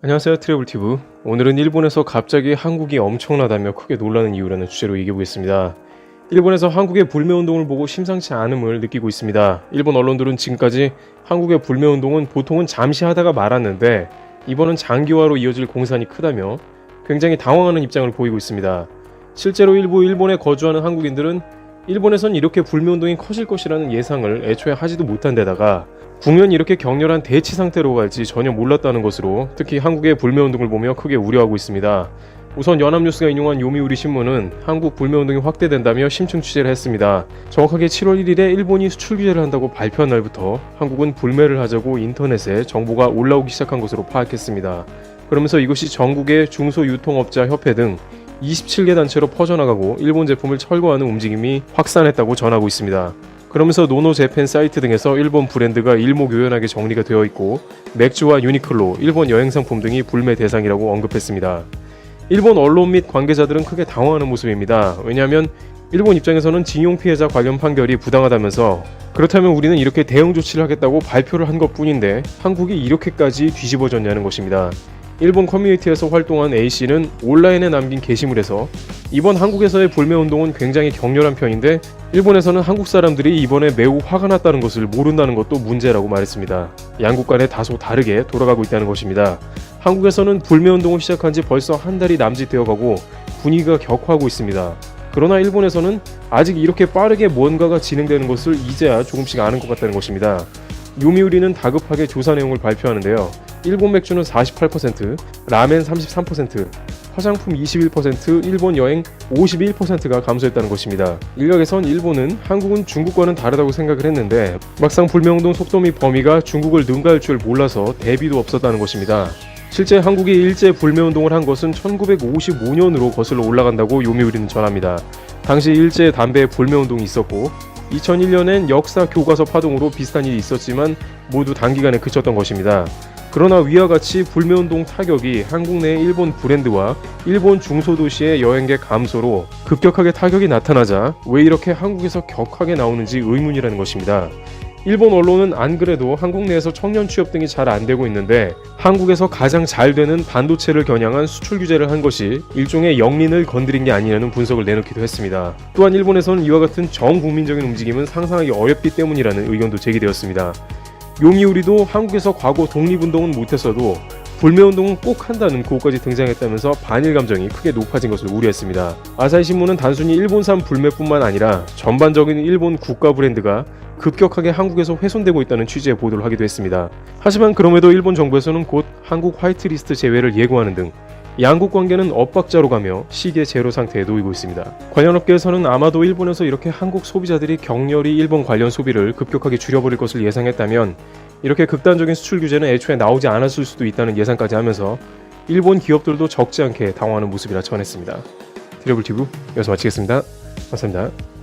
안녕하세요, 트래블티브. 오늘은 일본에서 갑자기 한국이 엄청나다며 크게 놀라는 이유라는 주제로 얘기해보겠습니다. 일본에서 한국의 불매운동을 보고 심상치 않음을 느끼고 있습니다. 일본 언론들은 지금까지 한국의 불매운동은 보통은 잠시 하다가 말았는데 이번은 장기화로 이어질 공산이 크다며 굉장히 당황하는 입장을 보이고 있습니다. 실제로 일부 일본에 거주하는 한국인들은 일본에선 이렇게 불매운동이 커질 것이라는 예상을 애초에 하지도 못한 데다가 국면이 이렇게 격렬한 대치 상태로 갈지 전혀 몰랐다는 것으로 특히 한국의 불매운동을 보며 크게 우려하고 있습니다. 우선 연합뉴스가 인용한 요미우리 신문은 한국 불매운동이 확대된다며 심층 취재를 했습니다. 정확하게 7월 1일에 일본이 수출 규제를 한다고 발표한 날부터 한국은 불매를 하자고 인터넷에 정보가 올라오기 시작한 것으로 파악했습니다. 그러면서 이것이 전국의 중소유통업자 협회 등 27개 단체로 퍼져나가고 일본 제품을 철거하는 움직임이 확산했다고 전하고 있습니다. 그러면서 노노재팬 사이트 등에서 일본 브랜드가 일목요연하게 정리가 되어 있고 맥주와 유니클로, 일본 여행상품 등이 불매 대상이라고 언급했습니다. 일본 언론 및 관계자들은 크게 당황하는 모습입니다. 왜냐하면 일본 입장에서는 징용 피해자 관련 판결이 부당하다면서 그렇다면 우리는 이렇게 대응 조치를 하겠다고 발표를 한 것뿐인데 한국이 이렇게까지 뒤집어졌냐는 것입니다. 일본 커뮤니티에서 활동한 A씨는 온라인에 남긴 게시물에서 이번 한국에서의 불매운동은 굉장히 격렬한 편인데 일본에서는 한국 사람들이 이번에 매우 화가 났다는 것을 모른다는 것도 문제라고 말했습니다. 양국 간에 다소 다르게 돌아가고 있다는 것입니다. 한국에서는 불매운동을 시작한 지 벌써 한 달이 남짓되어가고 분위기가 격화하고 있습니다. 그러나 일본에서는 아직 이렇게 빠르게 뭔가가 진행되는 것을 이제야 조금씩 아는 것 같다는 것입니다. 요미우리는 다급하게 조사 내용을 발표하는데요. 일본 맥주는 48%, 라멘 33%, 화장품 21%, 일본 여행 51%가 감소했다는 것입니다. 인력에선 일본은 한국은 중국과는 다르다고 생각을 했는데 막상 불매운동 속도 및 범위가 중국을 능가할 줄 몰라서 대비도 없었다는 것입니다. 실제 한국이 일제 불매운동을 한 것은 1955년으로 거슬러 올라간다고 요미우리는 전합니다. 당시 일제 담배 불매운동이 있었고 2001년엔 역사 교과서 파동으로 비슷한 일이 있었지만 모두 단기간에 그쳤던 것입니다. 그러나 위와 같이 불매운동 타격이 한국 내 일본 브랜드와 일본 중소도시의 여행객 감소로 급격하게 타격이 나타나자 왜 이렇게 한국에서 격하게 나오는지 의문이라는 것입니다. 일본 언론은 안 그래도 한국 내에서 청년 취업 등이 잘 안 되고 있는데 한국에서 가장 잘 되는 반도체를 겨냥한 수출 규제를 한 것이 일종의 영린을 건드린 게 아니냐는 분석을 내놓기도 했습니다. 또한 일본에서는 이와 같은 전국민적인 움직임은 상상하기 어렵기 때문이라는 의견도 제기되었습니다. 요미우리도 한국에서 과거 독립운동은 못했어도 불매운동은 꼭 한다는 구호까지 등장했다면서 반일 감정이 크게 높아진 것을 우려했습니다. 아사히신문은 단순히 일본산 불매뿐만 아니라 전반적인 일본 국가 브랜드가 급격하게 한국에서 훼손되고 있다는 취지의 보도를 하기도 했습니다. 하지만 그럼에도 일본 정부에서는 곧 한국 화이트리스트 제외를 예고하는 등 양국 관계는 엇박자로 가며 시계 제로 상태에 놓이고 있습니다. 관련 업계에서는 아마도 일본에서 이렇게 한국 소비자들이 격렬히 일본 관련 소비를 급격하게 줄여버릴 것을 예상했다면 이렇게 극단적인 수출 규제는 애초에 나오지 않았을 수도 있다는 예상까지 하면서 일본 기업들도 적지 않게 당황하는 모습이라 전했습니다. 트래블티브 여기서 마치겠습니다. 감사합니다.